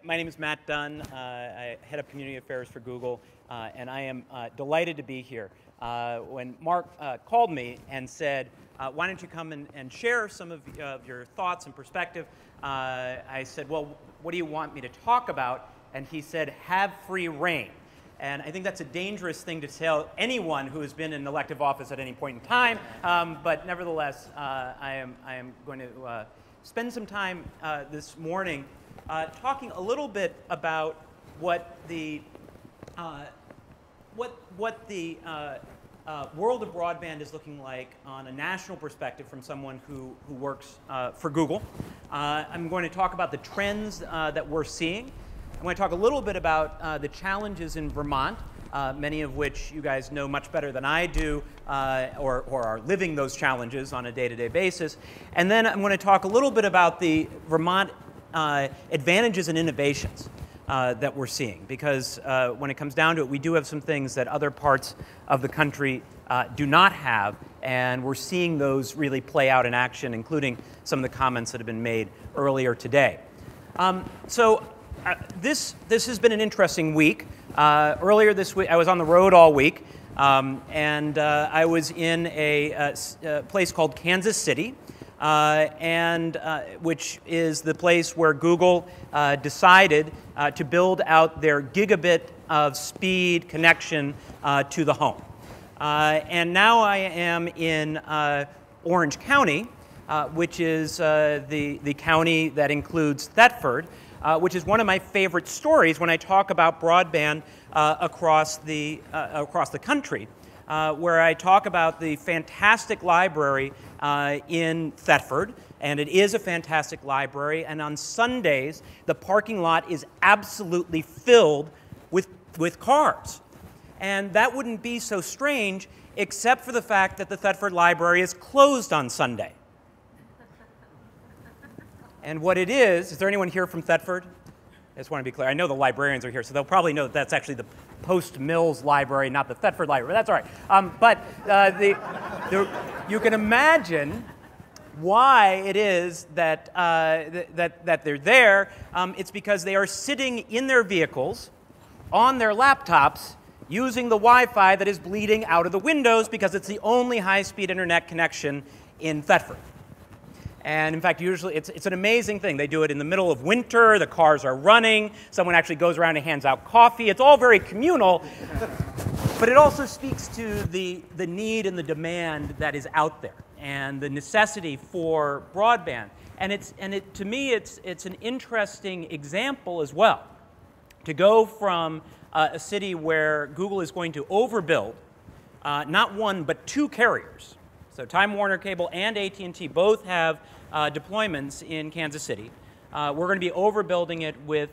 My name is Matt Dunne. I head up community affairs for Google, and I am delighted to be here. When Mark called me and said, why don't you come and share some of your thoughts and perspective, I said, well, what do you want me to talk about? And he said, have free reign. And I think that's a dangerous thing to tell anyone who has been in elective office at any point in time. But nevertheless, I am going to spend some time this morning talking a little bit about what the world of broadband is looking like on a national perspective from someone who works for Google. I'm going to talk about the trends that we're seeing. I'm going to talk a little bit about the challenges in Vermont, many of which you guys know much better than I do, or are living those challenges on a day-to-day basis. And then I'm going to talk a little bit about the Vermont advantages and innovations that we're seeing, because when it comes down to it, we do have some things that other parts of the country do not have, and we're seeing those really play out in action, including some of the comments that have been made earlier today. This has been an interesting week. Earlier this week, I was on the road all week, and I was in a place called Kansas City, which is the place where Google decided to build out their gigabit of speed connection to the home. And now I am in Orange County, which is the county that includes Thetford, which is one of my favorite stories when I talk about broadband across the country, where I talk about the fantastic library in Thetford, and it is a fantastic library, and on Sundays the parking lot is absolutely filled with cars. And that wouldn't be so strange except for the fact that the Thetford Library is closed on Sunday. And what it is there anyone here from Thetford? I just want to be clear. I know the librarians are here, so they'll probably know that that's actually the Post Mills Library, not the Thetford Library. That's all right. You can imagine why it is that they're there. It's because they are sitting in their vehicles, on their laptops, using the Wi-Fi that is bleeding out of the windows because it's the only high-speed internet connection in Thetford. And in fact, usually it's an amazing thing. They do it in the middle of winter, the cars are running, someone actually goes around and hands out coffee. It's all very communal, but it also speaks to the need and the demand that is out there and the necessity for broadband. To me, it's an interesting example as well to go from a city where Google is going to overbuild not one but two carriers. So Time Warner Cable and AT&T both have deployments in Kansas City. We're going to be overbuilding it with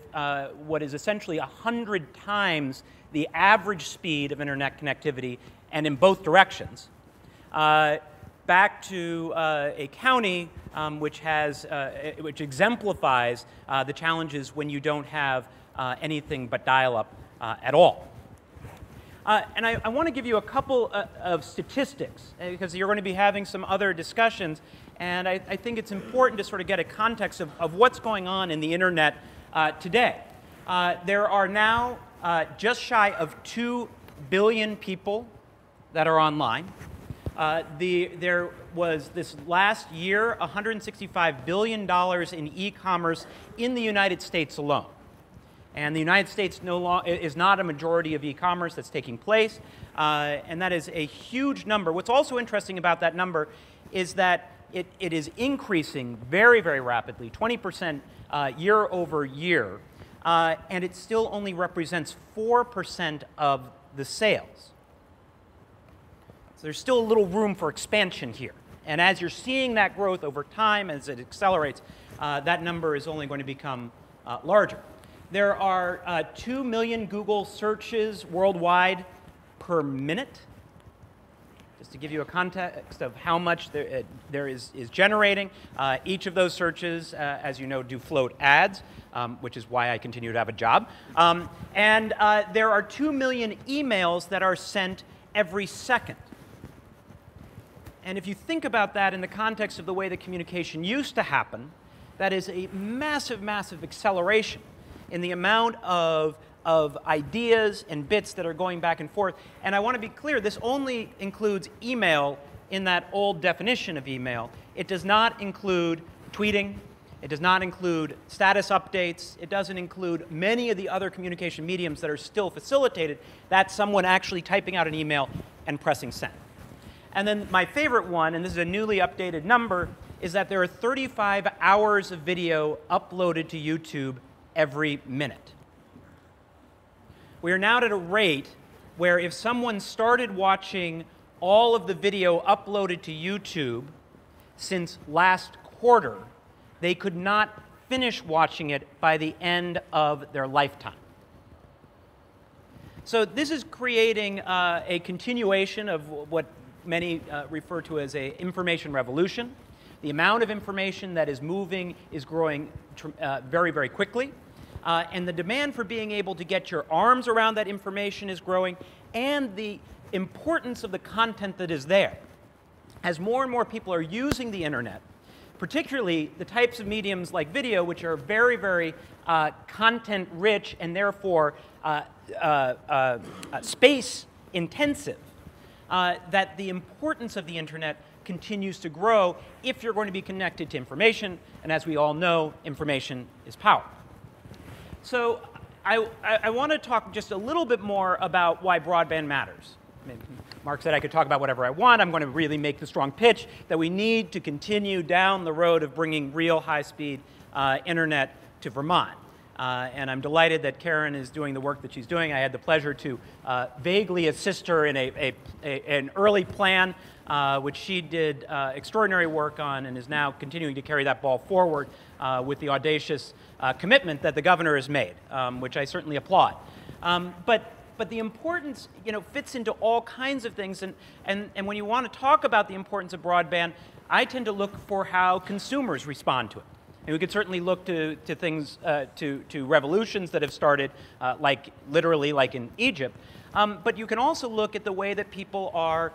what is essentially 100 times the average speed of internet connectivity, and in both directions. Back to a county which exemplifies the challenges when you don't have anything but dial-up at all. And I want to give you a couple of statistics, because you're going to be having some other discussions, and I think it's important to sort of get a context of what's going on in the internet today. There are now just shy of 2 billion people that are online. There was this last year $165 billion in e-commerce in the United States alone. And the United States is not a majority of e-commerce that's taking place, and that is a huge number. What's also interesting about that number is that it is increasing very, very rapidly, 20% year over year, and it still only represents 4% of the sales. So there's still a little room for expansion here. And as you're seeing that growth over time, as it accelerates, that number is only going to become larger. There are 2 million Google searches worldwide per minute. Just to give you a context of how much there is generating. Each of those searches, as you know, do float ads, which is why I continue to have a job. And there are 2 million emails that are sent every second. And if you think about that in the context of the way that communication used to happen, that is a massive, massive acceleration. in the amount of ideas and bits that are going back and forth. And I want to be clear, this only includes email in that old definition of email. It does not include tweeting. It does not include status updates. It doesn't include many of the other communication mediums that are still facilitated. That's someone actually typing out an email and pressing send. And then my favorite one, and this is a newly updated number, is that there are 35 hours of video uploaded to YouTube every minute. We are now at a rate where if someone started watching all of the video uploaded to YouTube since last quarter, they could not finish watching it by the end of their lifetime. So this is creating a continuation of what many refer to as an information revolution. The amount of information that is moving is growing very, very quickly. And the demand for being able to get your arms around that information is growing, and the importance of the content that is there. As more and more people are using the internet, particularly the types of mediums like video, which are very, very content-rich and therefore space-intensive, that the importance of the internet continues to grow if you're going to be connected to information. And as we all know, information is power. So I want to talk just a little bit more about why broadband matters. Mark said I could talk about whatever I want. I'm going to really make the strong pitch that we need to continue down the road of bringing real high-speed internet to Vermont. And I'm delighted that Karen is doing the work that she's doing. I had the pleasure to vaguely assist her in an early plan, which she did extraordinary work on and is now continuing to carry that ball forward with the audacious commitment that the governor has made, which I certainly applaud. But the importance, fits into all kinds of things. And when you want to talk about the importance of broadband, I tend to look for how consumers respond to it. And we could certainly look to things, to revolutions that have started, literally like in Egypt. But you can also look at the way that people are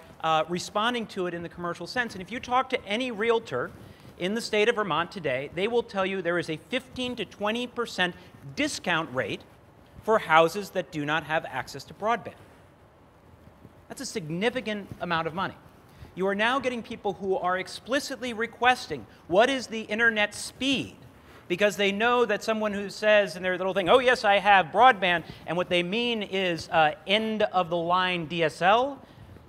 responding to it in the commercial sense. And if you talk to any realtor in the state of Vermont today, they will tell you there is a 15 to 20% discount rate for houses that do not have access to broadband. That's a significant amount of money. You are now getting people who are explicitly requesting, what is the internet speed? Because they know that someone who says in their little thing, oh yes, I have broadband, and what they mean is end-of-the-line DSL,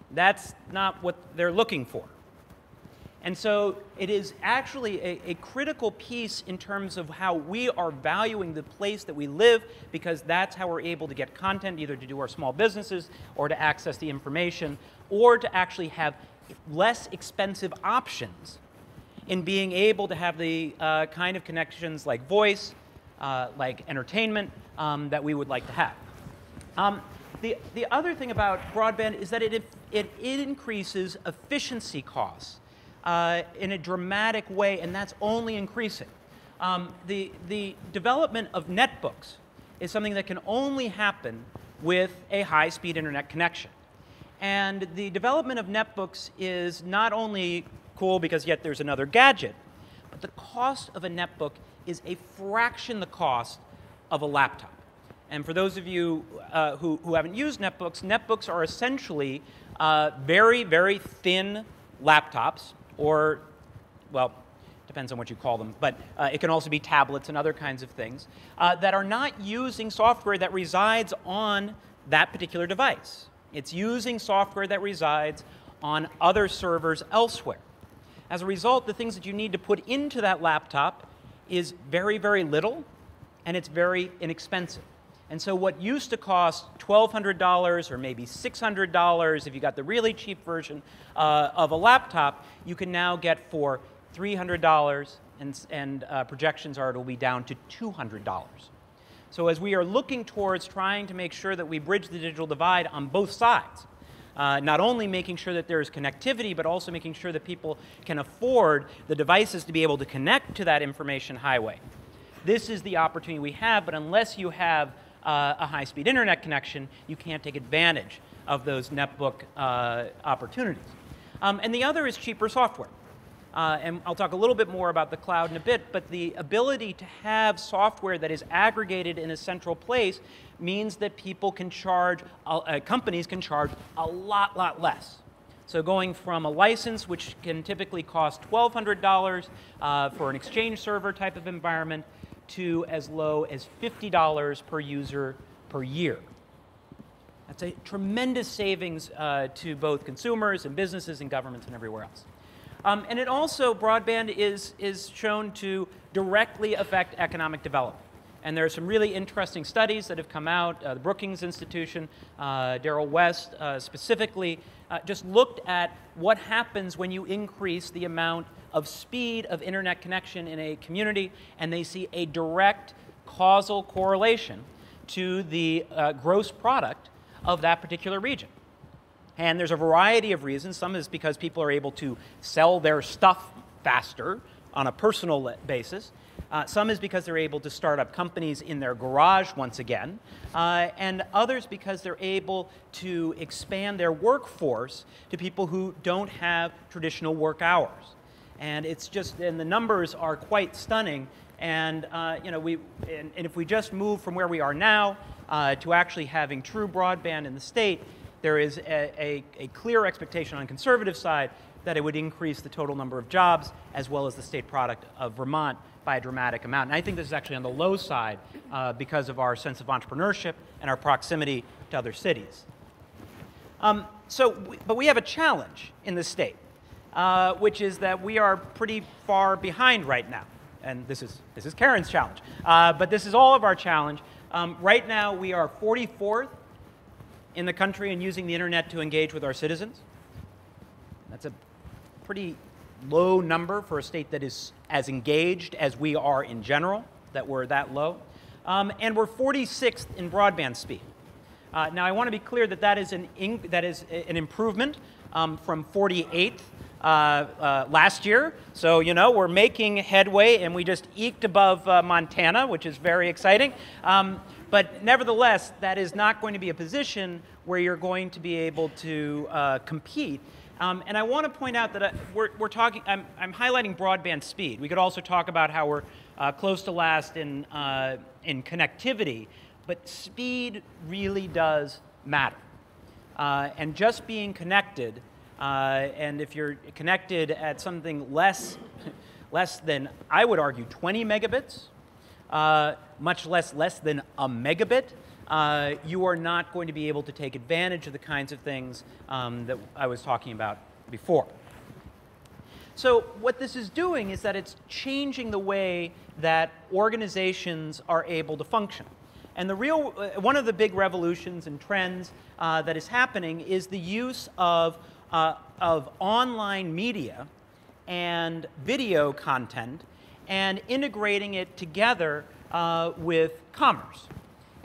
that's not what they're looking for. And so it is actually a critical piece in terms of how we are valuing the place that we live, because that's how we're able to get content, either to do our small businesses or to access the information, or to actually have less expensive options in being able to have the kind of connections like voice, like entertainment, that we would like to have. The other thing about broadband is that it increases efficiency costs in a dramatic way, and that's only increasing. The development of netbooks is something that can only happen with a high-speed internet connection. And the development of netbooks is not only cool because yet there's another gadget, but the cost of a netbook is a fraction the cost of a laptop. And for those of you who haven't used netbooks, netbooks are essentially very, very thin laptops, or, well, depends on what you call them, but it can also be tablets and other kinds of things, that are not using software that resides on that particular device. It's using software that resides on other servers elsewhere. As a result, the things that you need to put into that laptop is very, very little, and it's very inexpensive. And so what used to cost $1,200 or maybe $600 if you got the really cheap version of a laptop, you can now get for $300, and projections are it will be down to $200. So as we are looking towards trying to make sure that we bridge the digital divide on both sides, not only making sure that there is connectivity, but also making sure that people can afford the devices to be able to connect to that information highway. This is the opportunity we have, but unless you have a high-speed internet connection, you can't take advantage of those netbook opportunities. And the other is cheaper software. and I'll talk a little bit more about the cloud in a bit, but the ability to have software that is aggregated in a central place means that people can charge, companies can charge a lot less. So going from a license, which can typically cost $1,200 for an Exchange server type of environment, to as low as $50 per user per year. That's a tremendous savings to both consumers and businesses and governments and everywhere else. And it also, broadband is shown to directly affect economic development. And there are some really interesting studies that have come out. The Brookings Institution, Darrell West specifically, just looked at what happens when you increase the amount of speed of internet connection in a community, and they see a direct causal correlation to the gross product of that particular region. And there's a variety of reasons. Some is because people are able to sell their stuff faster on a personal basis. Some is because they're able to start up companies in their garage once again. And others because they're able to expand their workforce to people who don't have traditional work hours. And it's just, and the numbers are quite stunning. And you know, and if we just move from where we are now to actually having true broadband in the state, there is a clear expectation on the conservative side that it would increase the total number of jobs as well as the state product of Vermont by a dramatic amount. And I think this is actually on the low side because of our sense of entrepreneurship and our proximity to other cities. But we have a challenge in the state, which is that we are pretty far behind right now. And this is Karen's challenge. But this is all of our challenge. Right now, we are 44th in the country in using the internet to engage with our citizens. That's a pretty low number for a state that is as engaged as we are in general, that we're that low. And we're 46th in broadband speed. Now, I want to be clear that that is an improvement from 48th last year. So, you know, we're making headway, and we just eked above Montana, which is very exciting. But nevertheless, that is not going to be a position where you're going to be able to compete. And I want to point out that I'm highlighting broadband speed. We could also talk about how we're close to last in connectivity, but speed really does matter. And just being connected, and if you're connected at something less than, I would argue, 20 megabits, much less than a megabit, you are not going to be able to take advantage of the kinds of things that I was talking about before. So what this is doing is that it's changing the way that organizations are able to function. And one of the big revolutions and trends that is happening is the use of online media and video content and integrating it together with commerce.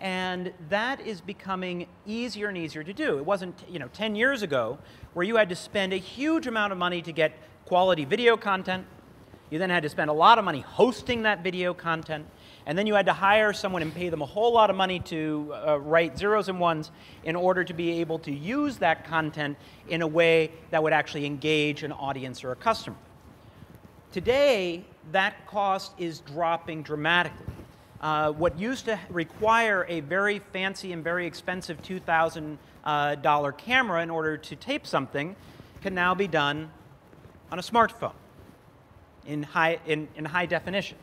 And that is becoming easier and easier to do. It wasn't, 10 years ago where you had to spend a huge amount of money to get quality video content. You then had to spend a lot of money hosting that video content. And then you had to hire someone and pay them a whole lot of money to write zeros and ones in order to be able to use that content in a way that would actually engage an audience or a customer. Today, that cost is dropping dramatically. What used to require a very fancy and very expensive $2,000 camera in order to tape something can now be done on a smartphone in high definition.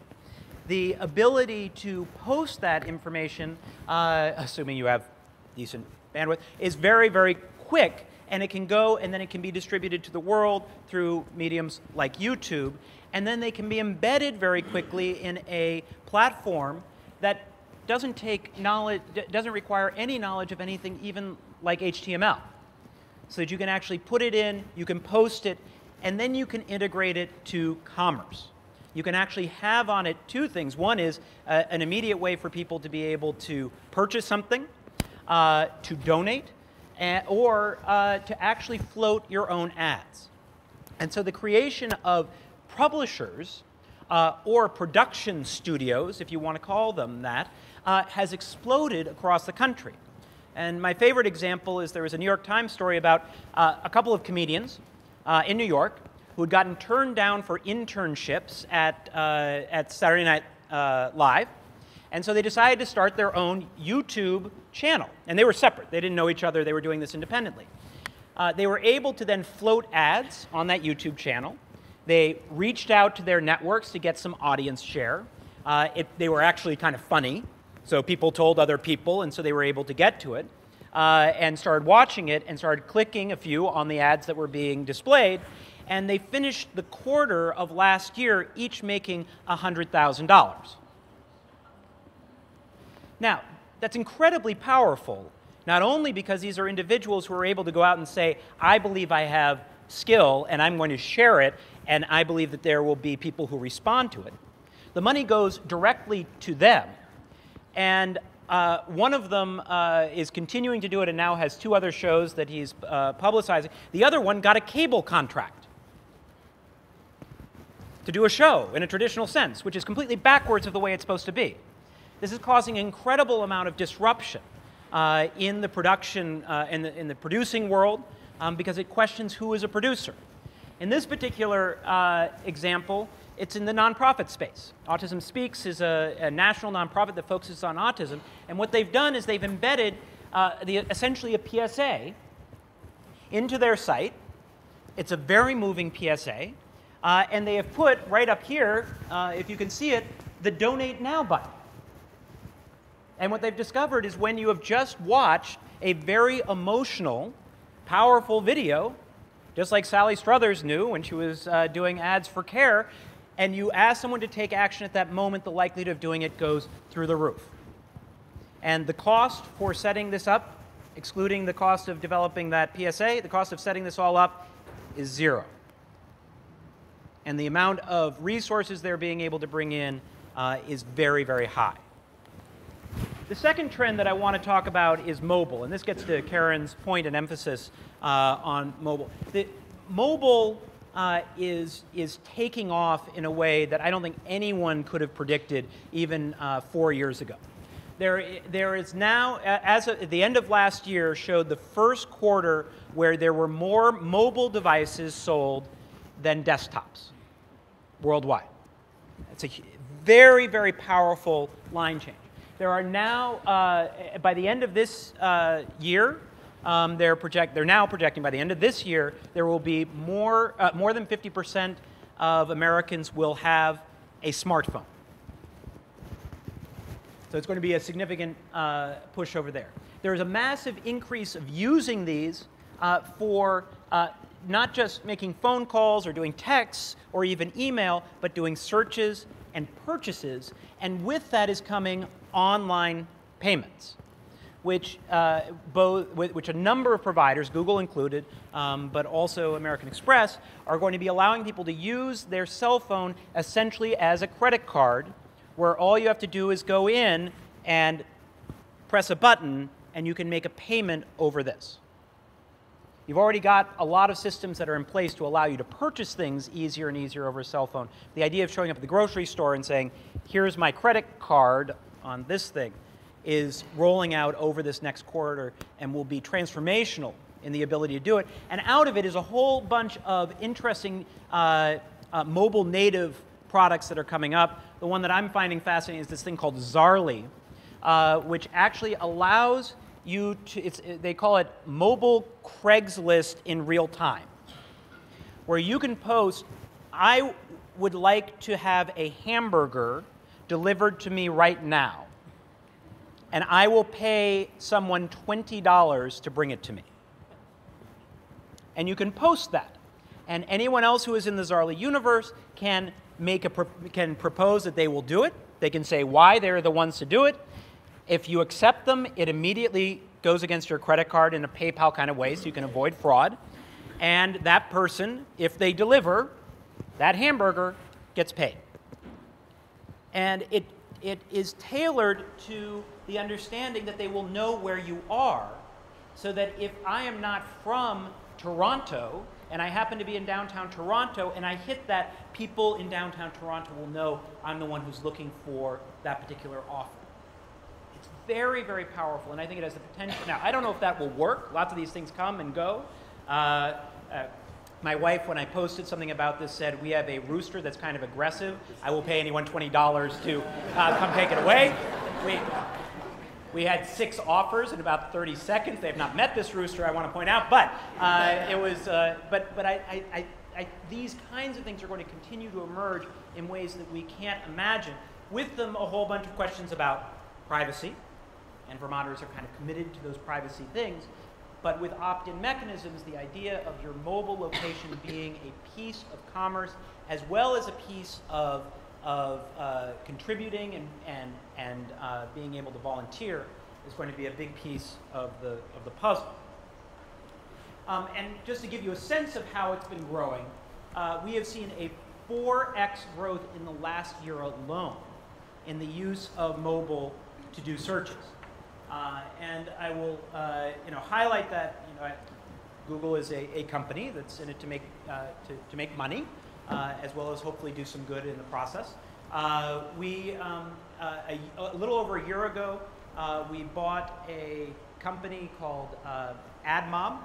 The ability to post that information, assuming you have decent bandwidth, is very, very quick, and it can go and then it can be distributed to the world through mediums like YouTube, and then they can be embedded very quickly in a platform that doesn't require any knowledge of anything even like HTML. So that you can actually put it in, you can post it, and then you can integrate it to commerce. You can actually have on it two things. One is an immediate way for people to be able to purchase something, to donate, or to actually float your own ads. And so the creation of publishers or production studios, if you want to call them that, has exploded across the country. And my favorite example is there was a New York Times story about a couple of comedians in New York who had gotten turned down for internships at Saturday Night Live. And so they decided to start their own YouTube channel. And they were separate. They didn't know each other. They were doing this independently. They were able to then float ads on that YouTube channel. They reached out to their networks to get some audience share. They were actually kind of funny. So people told other people, and so they were able to get to it. And started watching it and started clicking a few on the ads that were being displayed. And they finished the quarter of last year each making $100,000. Now, that's incredibly powerful, not only because these are individuals who are able to go out and say, I believe I have skill and I'm going to share it, and I believe that there will be people who respond to it. The money goes directly to them. And one of them is continuing to do it and now has 2 other shows that he's publicizing. The other one got a cable contract to do a show in a traditional sense, which is completely backwards of the way it's supposed to be. This is causing an incredible amount of disruption in the production, in the producing world, because it questions who is a producer. In this particular example, it's in the nonprofit space. Autism Speaks is a national nonprofit that focuses on autism, and what they've done is they've embedded essentially a PSA into their site. It's a very moving PSA, and they have put right up here, if you can see it, the Donate Now button. And what they've discovered is when you have just watched a very emotional, powerful video, just like Sally Struthers knew when she was doing ads for care, and you ask someone to take action at that moment, the likelihood of doing it goes through the roof. And the cost for setting this up, excluding the cost of developing that PSA, the cost of setting this all up is 0. And the amount of resources they're being able to bring in is very, very high. The second trend that I want to talk about is mobile, and this gets to Karen's point and emphasis on mobile. Mobile is taking off in a way that I don't think anyone could have predicted even 4 years ago. There is now, as at the end of last year, showed the first quarter where there were more mobile devices sold than desktops worldwide. It's a very, very powerful line change. There are now, by the end of this year, they're now projecting by the end of this year, there will be more than 50% of Americans will have a smartphone. So it's going to be a significant push over there. There is a massive increase of using these for not just making phone calls or doing texts or even email, but doing searches and purchases. And with that is coming online payments, which a number of providers, Google included, but also American Express, are going to be allowing people to use their cell phone essentially as a credit card, where all you have to do is go in and press a button, and you can make a payment over this. You've already got a lot of systems that are in place to allow you to purchase things easier and easier over a cell phone. The idea of showing up at the grocery store and saying, here's my credit card on this thing, is rolling out over this next quarter and will be transformational in the ability to do it. And out of it is a whole bunch of interesting mobile native products that are coming up. The one that I'm finding fascinating is this thing called Zarly, which actually allows you to, they call it mobile Craigslist in real time, where you can post, I would like to have a hamburger delivered to me right now, and I will pay someone $20 to bring it to me. And you can post that. And anyone else who is in the Zarly universe can propose that they will do it. They can say why they're the ones to do it. If you accept them, it immediately goes against your credit card in a PayPal kind of way, so you can avoid fraud. And that person, if they deliver, that hamburger gets paid. And it is tailored to the understanding that they will know where you are, so that if I am not from Toronto, and I happen to be in downtown Toronto, and I hit that, people in downtown Toronto will know I'm the one who's looking for that particular offer. It's very, very powerful, and I think it has the potential. Now, I don't know if that will work. Lots of these things come and go. My wife, when I posted something about this, said, we have a rooster that's kind of aggressive. I will pay anyone $20 to come take it away. We had 6 offers in about 30 seconds. They have not met this rooster, I want to point out, but these kinds of things are going to continue to emerge in ways that we can't imagine. With them, a whole bunch of questions about privacy, and Vermonters are kind of committed to those privacy things. But with opt-in mechanisms, the idea of your mobile location being a piece of commerce, as well as a piece of contributing and being able to volunteer, is going to be a big piece of the puzzle. And just to give you a sense of how it's been growing, we have seen a 4x growth in the last year alone in the use of mobile to do searches. And I will highlight that Google is a company that's in it to make money, as well as hopefully do some good in the process. A little over a year ago, we bought a company called AdMob,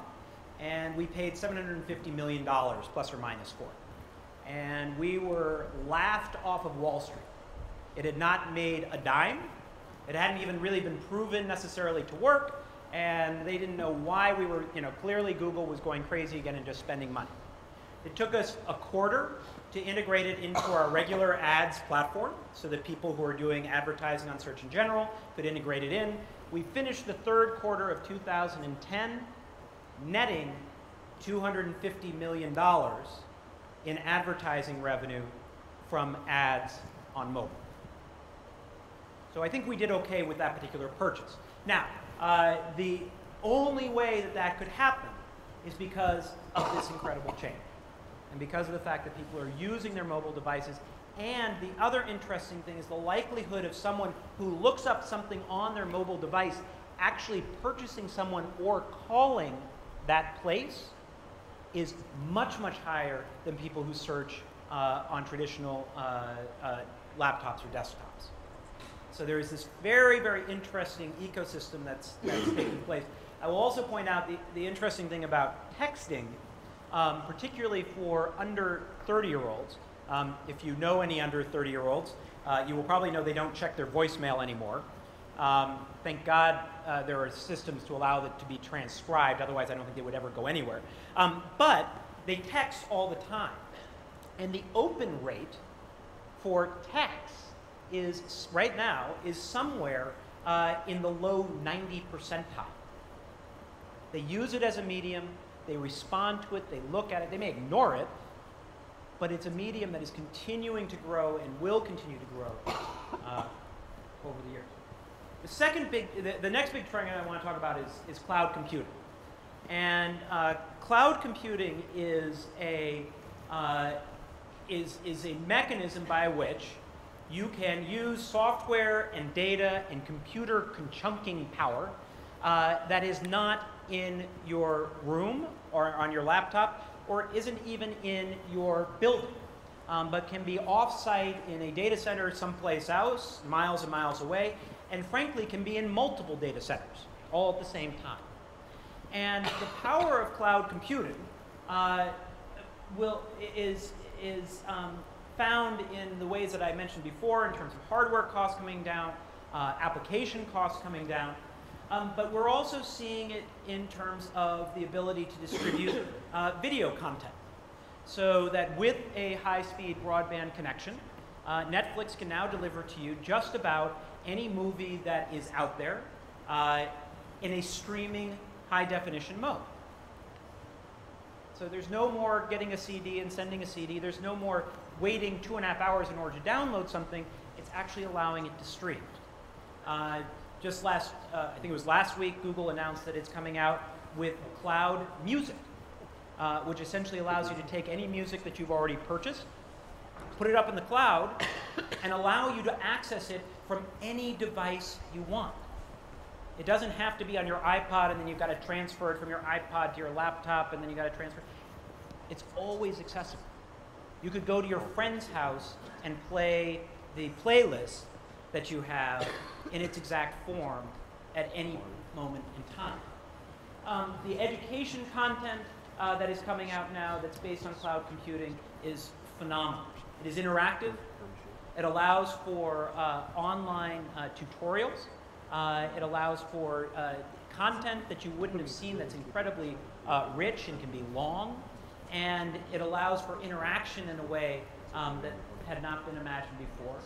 and we paid $750 million plus or minus for it. And we were laughed off of Wall Street. It had not made a dime. It hadn't even really been proven necessarily to work, and they didn't know why we were, clearly Google was going crazy again and just spending money. It took us a quarter to integrate it into our regular ads platform so that people who are doing advertising on Search in General could integrate it in. We finished the third quarter of 2010 netting $250 million in advertising revenue from ads on mobile. So I think we did okay with that particular purchase. Now, the only way that that could happen is because of this incredible change, and because of the fact that people are using their mobile devices. And the other interesting thing is the likelihood of someone who looks up something on their mobile device actually purchasing someone or calling that place is much, much higher than people who search on traditional laptops or desktops. So there is this very, very interesting ecosystem that's taking place. I will also point out the interesting thing about texting, particularly for under 30-year-olds. If you know any under 30-year-olds, you will probably know they don't check their voicemail anymore. Thank God there are systems to allow it to be transcribed. Otherwise, I don't think they would ever go anywhere. But they text all the time. And the open rate for text is, right now, is somewhere in the low 90 percentile. They use it as a medium. They respond to it. They look at it. They may ignore it. But it's a medium that is continuing to grow and will continue to grow over the years. The next big trend I want to talk about is cloud computing. And cloud computing is a mechanism by which you can use software and data and computer chunking power that is not in your room or on your laptop, or isn't even in your building, but can be off-site in a data center someplace else, miles and miles away, and frankly can be in multiple data centers all at the same time. And the power of cloud computing is found in the ways that I mentioned before, in terms of hardware costs coming down, application costs coming down, but we're also seeing it in terms of the ability to distribute video content. So that with a high-speed broadband connection, Netflix can now deliver to you just about any movie that is out there in a streaming high-definition mode. So there's no more getting a CD and sending a CD. There's no more waiting 2.5 hours in order to download something. It's actually allowing it to stream. Just I think it was last week, Google announced that it's coming out with cloud music, which essentially allows you to take any music that you've already purchased, put it up in the cloud, and allow you to access it from any device you want. It doesn't have to be on your iPod, and then you've got to transfer it from your iPod to your laptop, and then you've got to transfer. It's always accessible. You could go to your friend's house and play the playlist that you have in its exact form at any moment in time. The education content that is coming out now that's based on cloud computing is phenomenal. It is interactive. It allows for online tutorials. It allows for content that you wouldn't have seen that's incredibly rich and can be long. And it allows for interaction in a way that had not been imagined before.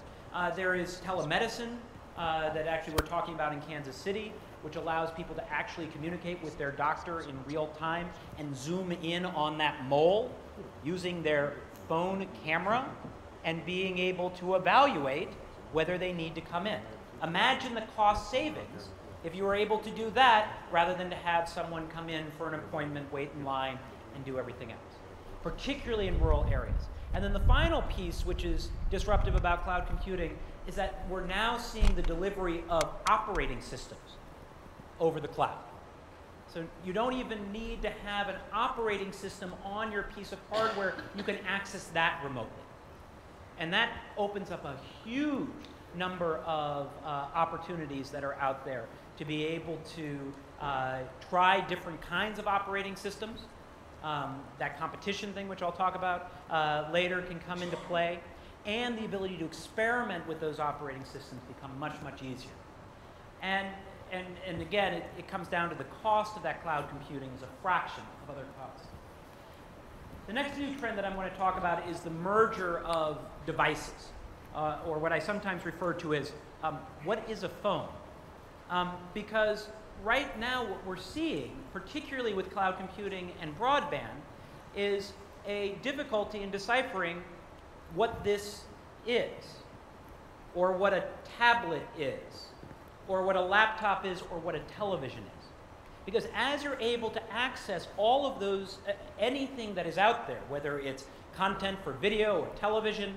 There is telemedicine that actually we're talking about in Kansas City, which allows people to actually communicate with their doctor in real time and zoom in on that mole using their phone camera and being able to evaluate whether they need to come in. Imagine the cost savings if you were able to do that rather than to have someone come in for an appointment, wait in line, and do everything else, particularly in rural areas. And then the final piece, which is disruptive about cloud computing, is that we're now seeing the delivery of operating systems over the cloud. So you don't even need to have an operating system on your piece of hardware. You can access that remotely. And that opens up a huge number of opportunities that are out there to be able to try different kinds of operating systems. That competition thing, which I'll talk about later, can come into play. And the ability to experiment with those operating systems become much, much easier. And again, it comes down to the cost of that cloud computing is a fraction of other costs. The next new trend that I'm going to talk about is the merger of devices, or what I sometimes refer to as what is a phone? Because right now what we're seeing, particularly with cloud computing and broadband, is a difficulty in deciphering what this is, or what a tablet is, or what a laptop is, or what a television is. Because as you're able to access all of those, anything that is out there, whether it's content for video or television,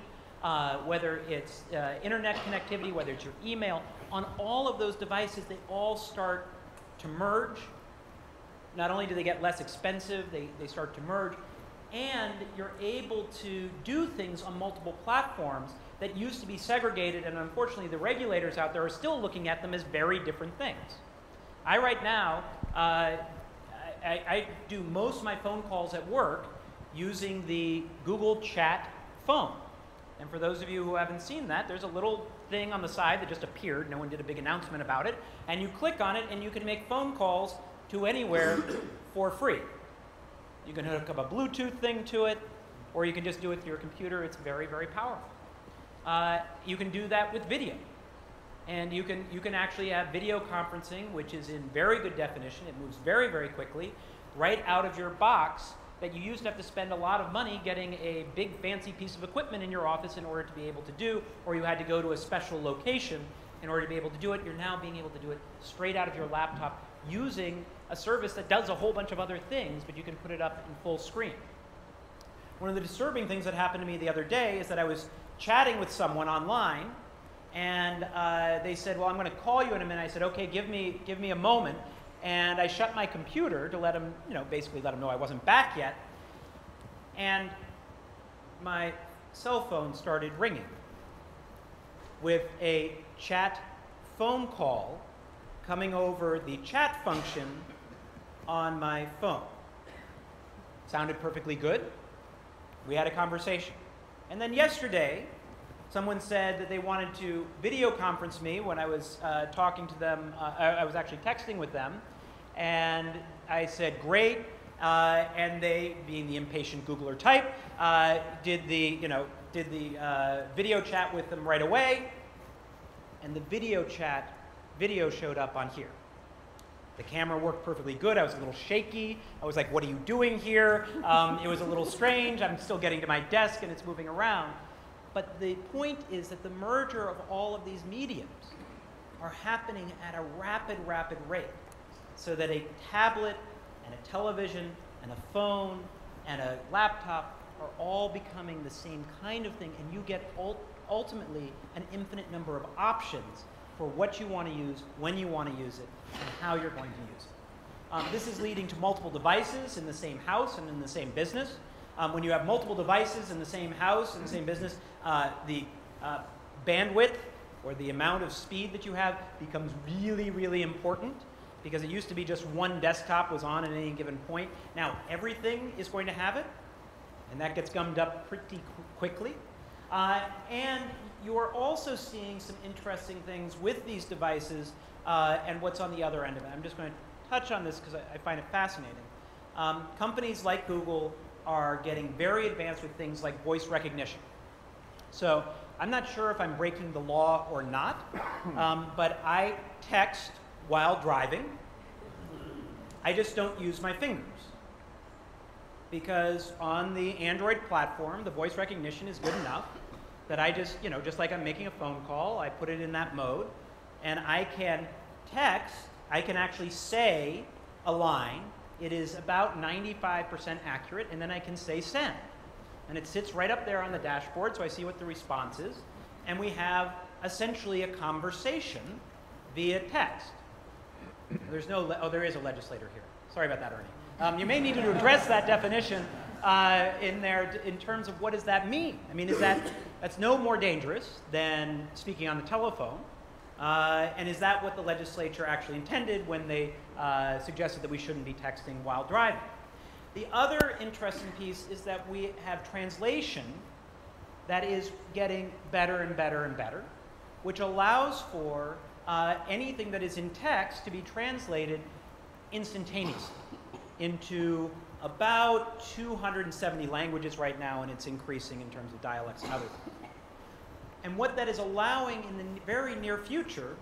whether it's internet connectivity, whether it's your email, on all of those devices, they all start to merge. Not only do they get less expensive, they start to merge, and you're able to do things on multiple platforms that used to be segregated, and unfortunately the regulators out there are still looking at them as very different things. I right now, I do most of my phone calls at work using the Google Chat phone. And for those of you who haven't seen that, there's a little thing on the side that just appeared. No one did a big announcement about it. And you click on it, and you can make phone calls to anywhere for free. You can hook up a Bluetooth thing to it, or you can just do it through your computer. It's very, very powerful. You can do that with video. And you can actually have video conferencing, which is in very good definition. It moves very, very quickly, right out of your box, that you used to have to spend a lot of money getting a big fancy piece of equipment in your office in order to be able to do, or you had to go to a special location in order to be able to do it. You're now being able to do it straight out of your laptop using a service that does a whole bunch of other things, but you can put it up in full screen. One of the disturbing things that happened to me the other day is that I was chatting with someone online, and they said, well, I'm going to call you in a minute. I said, okay, give me a moment. And I shut my computer to let them, basically let them know I wasn't back yet. And my cell phone started ringing with a chat phone call coming over the chat function on my phone. Sounded perfectly good. We had a conversation. And then yesterday, someone said that they wanted to video conference me when I was talking to them. I was actually texting with them. And I said, great. And they, being the impatient Googler type, did the video chat with them right away. And the video showed up on here. The camera worked perfectly good. I was a little shaky. I was like, what are you doing here? It was a little strange. I'm still getting to my desk and it's moving around. But the point is that the merger of all of these mediums are happening at a rapid, rapid rate. So that a tablet and a television and a phone and a laptop are all becoming the same kind of thing, and you get ultimately an infinite number of options for what you want to use, when you want to use it, and how you're going to use it. This is leading to multiple devices in the same house and in the same business. When you have multiple devices in the same house and the same business, the bandwidth or the amount of speed that you have becomes really, really important. because it used to be just one desktop was on at any given point. Now everything is going to have it, and that gets gummed up pretty quickly. And you're also seeing some interesting things with these devices and what's on the other end of it. I'm just going to touch on this because I find it fascinating. Companies like Google are getting very advanced with things like voice recognition. So I'm not sure if I'm breaking the law or not, but I text while driving. I just don't use my fingers, because on the Android platform, the voice recognition is good enough that I just, just like I'm making a phone call, I put it in that mode, and I can text, I can actually say a line. It is about 95% accurate, and then I can say send. And it sits right up there on the dashboard, so I see what the response is. And we have essentially a conversation via text. There's no, there is a legislator here. Sorry about that, Ernie. You may need to address that definition in there in terms of what does that mean? I mean, that's no more dangerous than speaking on the telephone. And is that what the legislature actually intended when they suggested that we shouldn't be texting while driving? The other interesting piece is that we have translation that is getting better and better and better, which allows for anything that is in text to be translated instantaneously into about 270 languages right now, and it's increasing in terms of dialects and other things. And what that is allowing in the very near future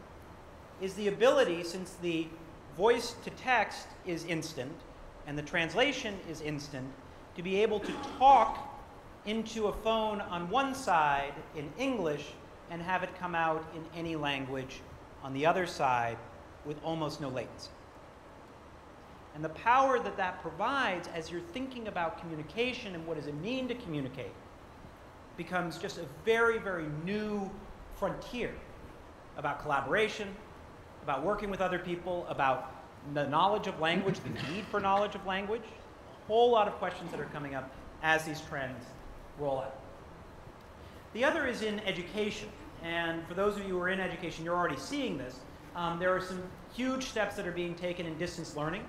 is the ability, since the voice to text is instant and the translation is instant, to be able to talk into a phone on one side in English and have it come out in any language on the other side with almost no latency. And the power that that provides as you're thinking about communication and what does it mean to communicate becomes just a very, very new frontier about collaboration, about working with other people, about the knowledge of language, the need for knowledge of language, a whole lot of questions that are coming up as these trends roll out. The other is in education, and for those of you who are in education, you're already seeing this. There are some huge steps that are being taken in distance learning,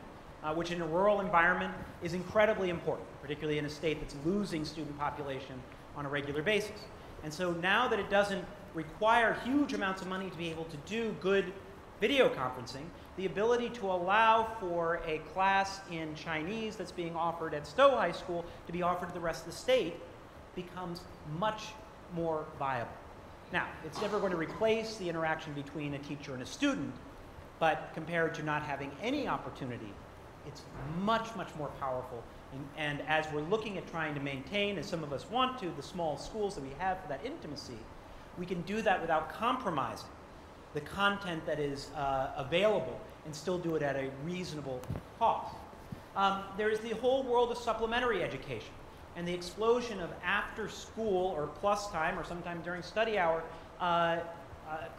which in a rural environment is incredibly important, particularly in a state that's losing student population on a regular basis. And so now that it doesn't require huge amounts of money to be able to do good video conferencing, the ability to allow for a class in Chinese that's being offered at Stowe High School to be offered to the rest of the state becomes much more viable. Now, it's never going to replace the interaction between a teacher and a student, but compared to not having any opportunity, it's much, much more powerful. And as we're looking at trying to maintain, as some of us want to, the small schools that we have for that intimacy, we can do that without compromising the content that is available and still do it at a reasonable cost. There is the whole world of supplementary education and the explosion of after school or plus time or sometime during study hour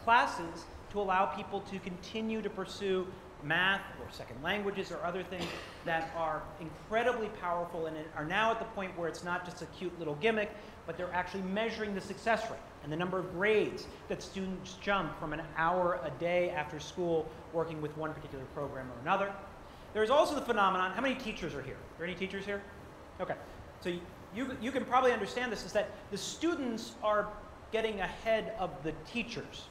classes to allow people to continue to pursue math or second languages or other things that are incredibly powerful and are now at the point where it's not just a cute little gimmick, but they're actually measuring the success rate and the number of grades that students jump from an hour a day after school working with one particular program or another. There's also the phenomenon, how many teachers are here? Are there any teachers here? Okay, so you can probably understand this, is that the students are getting ahead of the teachers.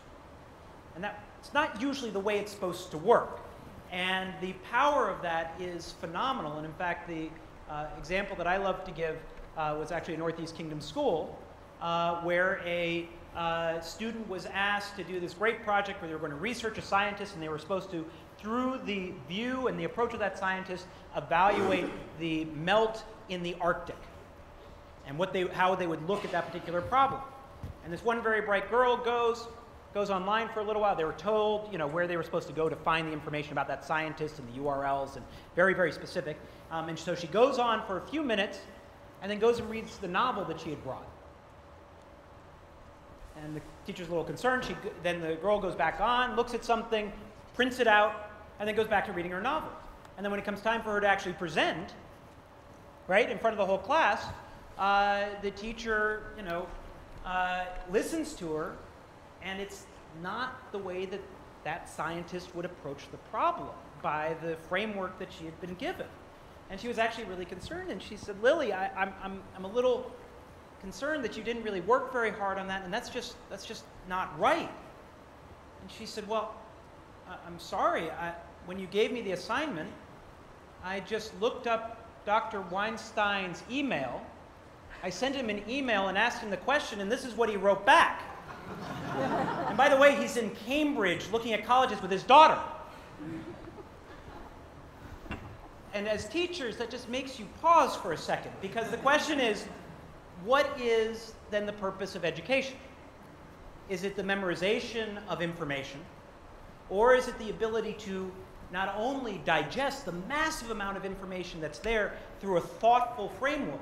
And it's not usually the way it's supposed to work. And the power of that is phenomenal. And in fact, the example that I love to give was actually a Northeast Kingdom school where a student was asked to do this great project where they were going to research a scientist, and they were supposed to, through the view and the approach of that scientist, evaluate the melt in the Arctic and how they would look at that particular problem. And this one very bright girl goes online for a little while. They were told, where they were supposed to go to find the information about that scientist and the URLs, and very, very specific. And so she goes on for a few minutes and then goes and reads the novel that she had brought. And the teacher's a little concerned. Then the girl goes back on, looks at something, prints it out, and then goes back to reading her novel. And then when it comes time for her to actually present, right, in front of the whole class, the teacher, listens to her, and it's not the way that that scientist would approach the problem by the framework that she had been given. And she was actually really concerned, and she said, Lily, I'm a little concerned that you didn't really work very hard on that, and that's just not right. And she said, well, I'm sorry. When you gave me the assignment, I just looked up Dr. Weinstein's email. I sent him an email and asked him the question, and this is what he wrote back. And by the way, he's in Cambridge looking at colleges with his daughter. And as teachers, that just makes you pause for a second, because the question is, what is then the purpose of education? Is it the memorization of information, or is it the ability to not only digest the massive amount of information that's there through a thoughtful framework,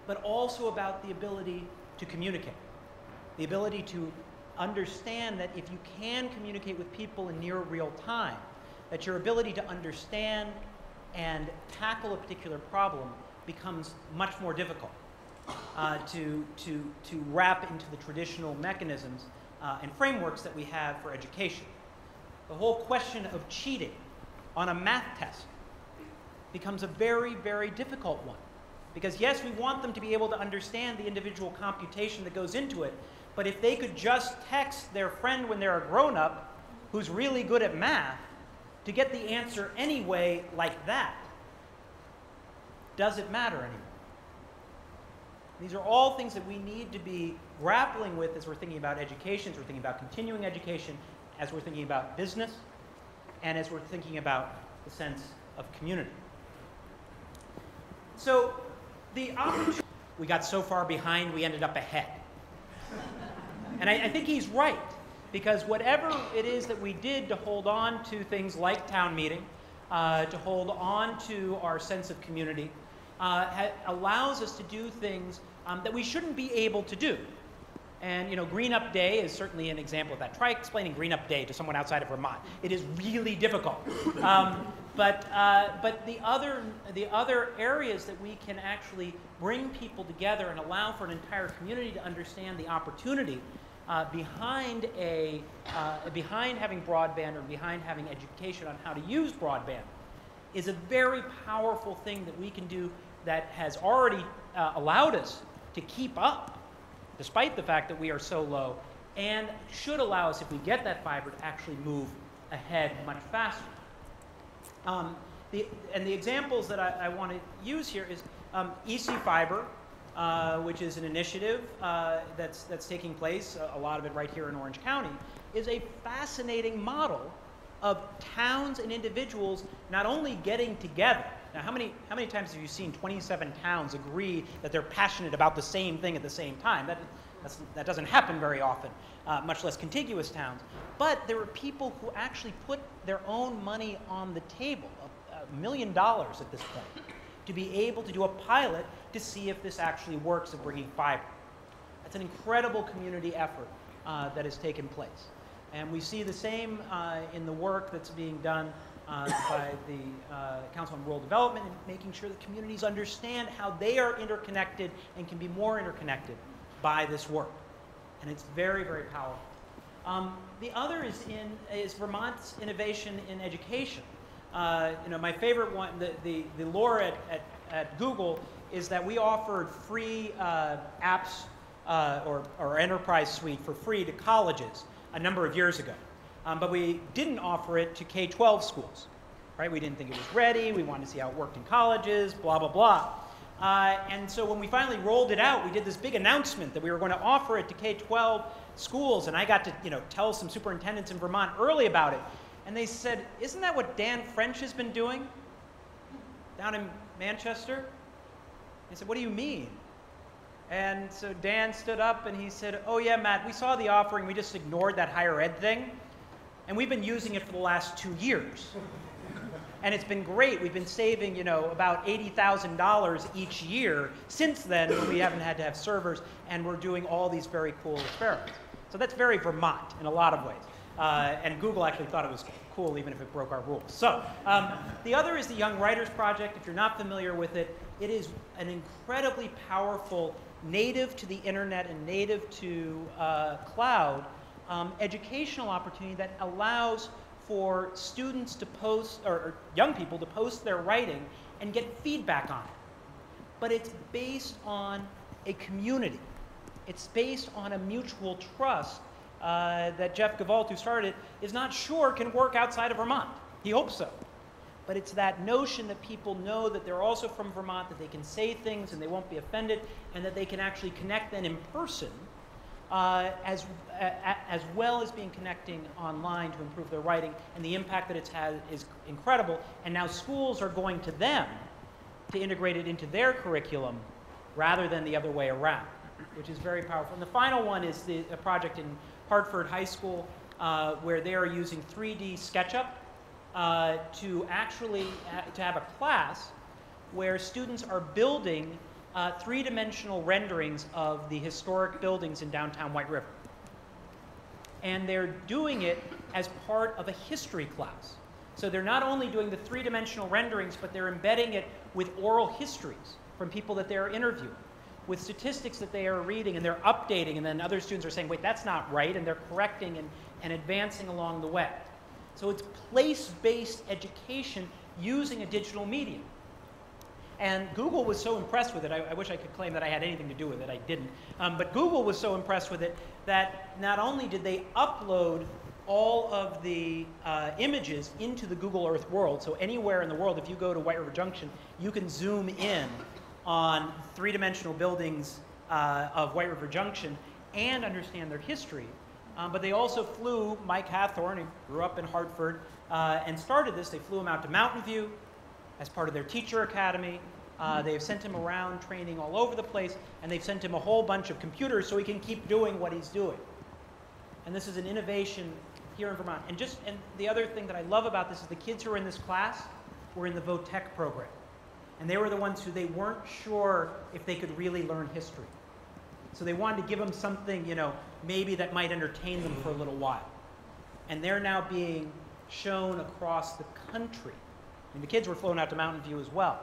but also about the ability to communicate, the ability to understand that if you can communicate with people in near real time, that your ability to understand and tackle a particular problem becomes much more difficult to wrap into the traditional mechanisms and frameworks that we have for education. The whole question of cheating on a math test becomes a very, very difficult one. Because yes, we want them to be able to understand the individual computation that goes into it, but if they could just text their friend when they're a grown-up who's really good at math to get the answer anyway like that, does it matter anymore? These are all things that we need to be grappling with as we're thinking about education, as we're thinking about continuing education, as we're thinking about business, and as we're thinking about the sense of community. So the opportunity, we got so far behind, we ended up ahead. And I think he's right, because whatever it is that we did to hold on to things like town meeting, to hold on to our sense of community, allows us to do things that we shouldn't be able to do. And Green Up Day is certainly an example of that. Try explaining Green Up Day to someone outside of Vermont. It is really difficult. But the other areas that we can actually bring people together and allow for an entire community to understand the opportunity behind having broadband or behind having education on how to use broadband is a very powerful thing that we can do that has already allowed us to keep up despite the fact that we are so low, and should allow us, if we get that fiber, to actually move ahead much faster. The examples that I want to use here is EC Fiber, which is an initiative that's taking place, a lot of it right here in Orange County, is a fascinating model of towns and individuals not only getting together. Now, how many times have you seen 27 towns agree that they're passionate about the same thing at the same time? That doesn't happen very often, much less contiguous towns. But there are people who actually put their own money on the table, $1 million at this point, to be able to do a pilot to see if this actually works of bringing fiber. That's an incredible community effort that has taken place. And we see the same in the work that's being done by the Council on Rural Development, and making sure that communities understand how they are interconnected and can be more interconnected by this work. And it's very, very powerful. The other is Vermont's innovation in education. My favorite one, the lore at Google, is that we offered free apps or enterprise suite for free to colleges a number of years ago. But we didn't offer it to K-12 schools, right? We didn't think it was ready. We wanted to see how it worked in colleges, blah, blah, blah. And so when we finally rolled it out, we did this big announcement that we were going to offer it to K-12 schools. And I got to tell some superintendents in Vermont early about it. And they said, isn't that what Dan French has been doing down in Manchester? I said, what do you mean? And so Dan stood up and he said, oh yeah, Matt, we saw the offering. We just ignored that higher ed thing. And we've been using it for the last 2 years. And it's been great. We've been saving, about $80,000 each year since then, when we haven't had to have servers, and we're doing all these very cool experiments. So that's very Vermont in a lot of ways. And Google actually thought it was cool, even if it broke our rules. So the other is the Young Writers Project. If you're not familiar with it, it is an incredibly powerful, native to the internet and native to cloud, educational opportunity that allows for students to post, or young people to post their writing and get feedback on it. But it's based on a community. It's based on a mutual trust that Jeff Gevalt, who started it, is not sure can work outside of Vermont. He hopes so. But it's that notion that people know that they're also from Vermont, that they can say things and they won't be offended, and that they can actually connect then in person, as well as being connecting online to improve their writing. And the impact that it's had is incredible. And now schools are going to them to integrate it into their curriculum rather than the other way around, which is very powerful. And the final one is a project in Hartford High School where they are using 3D SketchUp to actually to have a class where students are building three-dimensional renderings of the historic buildings in downtown White River. And they're doing it as part of a history class. So they're not only doing the three-dimensional renderings, but they're embedding it with oral histories from people that they're interviewing, with statistics that they are reading, and they're updating, and then other students are saying, wait, that's not right, and they're correcting and advancing along the way. So it's place-based education using a digital medium. And Google was so impressed with it, I wish I could claim that I had anything to do with it, I didn't, but Google was so impressed with it that not only did they upload all of the images into the Google Earth world, so anywhere in the world, if you go to White River Junction, you can zoom in on three-dimensional buildings of White River Junction and understand their history. But they also flew Mike Hathorne, who grew up in Hartford, and started this. They flew him out to Mountain View as part of their teacher academy. They've sent him around training all over the place, and they've sent him a whole bunch of computers so he can keep doing what he's doing. And this is an innovation here in Vermont. And the other thing that I love about this is the kids who are in this class were in the VOTEC program. And they were the ones who they weren't sure if they could really learn history. So they wanted to give them something, you know, maybe that might entertain them for a little while. And they're now being shown across the country. And the kids were flown out to Mountain View as well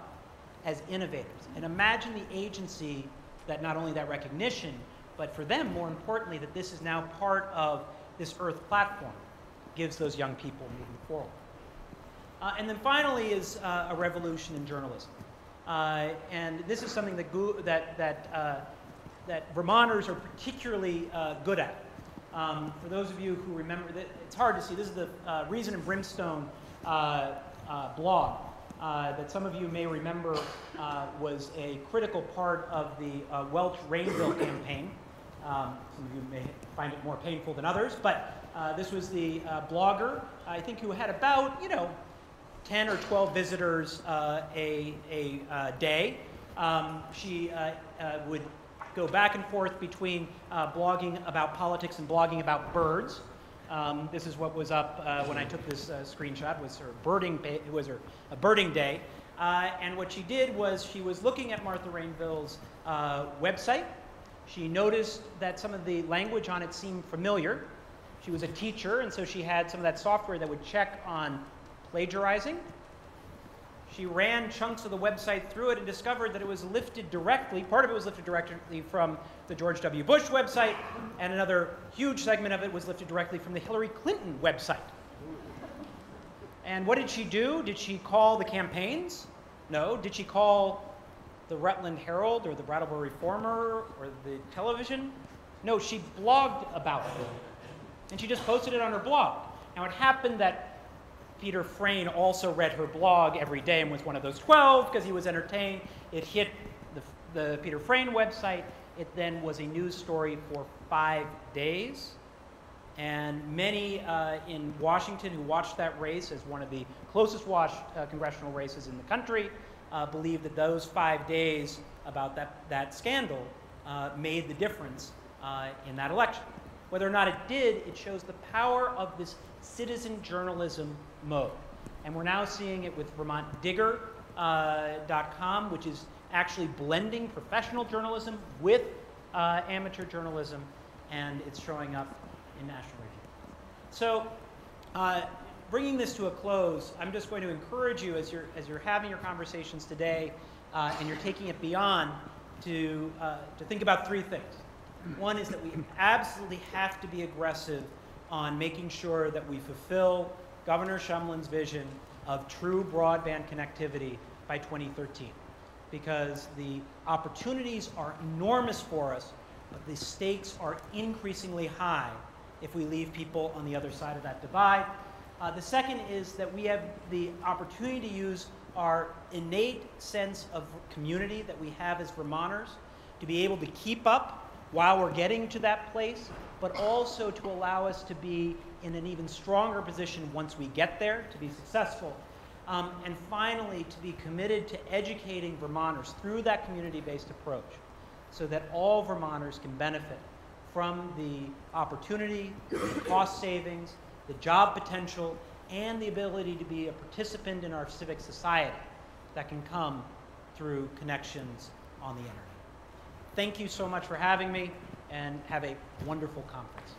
as innovators. And imagine the agency that not only that recognition, but for them, more importantly, that this is now part of this Earth platform, gives those young people moving forward. And then finally is a revolution in journalism. And this is something that Vermonters are particularly good at. For those of you who remember, it's hard to see, this is the Reason and Brimstone blog that some of you may remember was a critical part of the Welch Rainville campaign. Some of you may find it more painful than others, but this was the blogger, I think, who had about, 10 or 12 visitors a day. She would go back and forth between blogging about politics and blogging about birds. This is what was up when I took this screenshot. Was her birding? It was her birding day, and what she did was she was looking at Martha Rainville's website. She noticed that some of the language on it seemed familiar. She was a teacher, and so she had some of that software that would check on plagiarizing. She ran chunks of the website through it and discovered that it was lifted directly, part of it was lifted directly from the George W. Bush website, and another huge segment of it was lifted directly from the Hillary Clinton website. And what did she do? Did she call the campaigns? No. Did she call the Rutland Herald or the Brattleboro Reformer or the television? No, she blogged about it. And she just posted it on her blog. Now it happened that Peter Frayne also read her blog every day and was one of those 12 because he was entertained. It hit the Peter Frayne website. It then was a news story for 5 days. And many in Washington who watched that race as one of the closest watched congressional races in the country believe that those 5 days about that scandal made the difference in that election. Whether or not it did, it shows the power of this citizen journalism mode. And we're now seeing it with VermontDigger.com, which is actually blending professional journalism with amateur journalism, and it's showing up in national review. So bringing this to a close, I'm just going to encourage you as you're having your conversations today and you're taking it beyond to think about 3 things. One is that we absolutely have to be aggressive on making sure that we fulfill Governor Shumlin's vision of true broadband connectivity by 2013, because the opportunities are enormous for us, but the stakes are increasingly high if we leave people on the other side of that divide. The second is that we have the opportunity to use our innate sense of community that we have as Vermonters to be able to keep up while we're getting to that place, but also to allow us to be in an even stronger position once we get there, to be successful. And finally, to be committed to educating Vermonters through that community-based approach so that all Vermonters can benefit from the opportunity, the cost savings, the job potential, and the ability to be a participant in our civic society that can come through connections on the internet. Thank you so much for having me, and have a wonderful conference.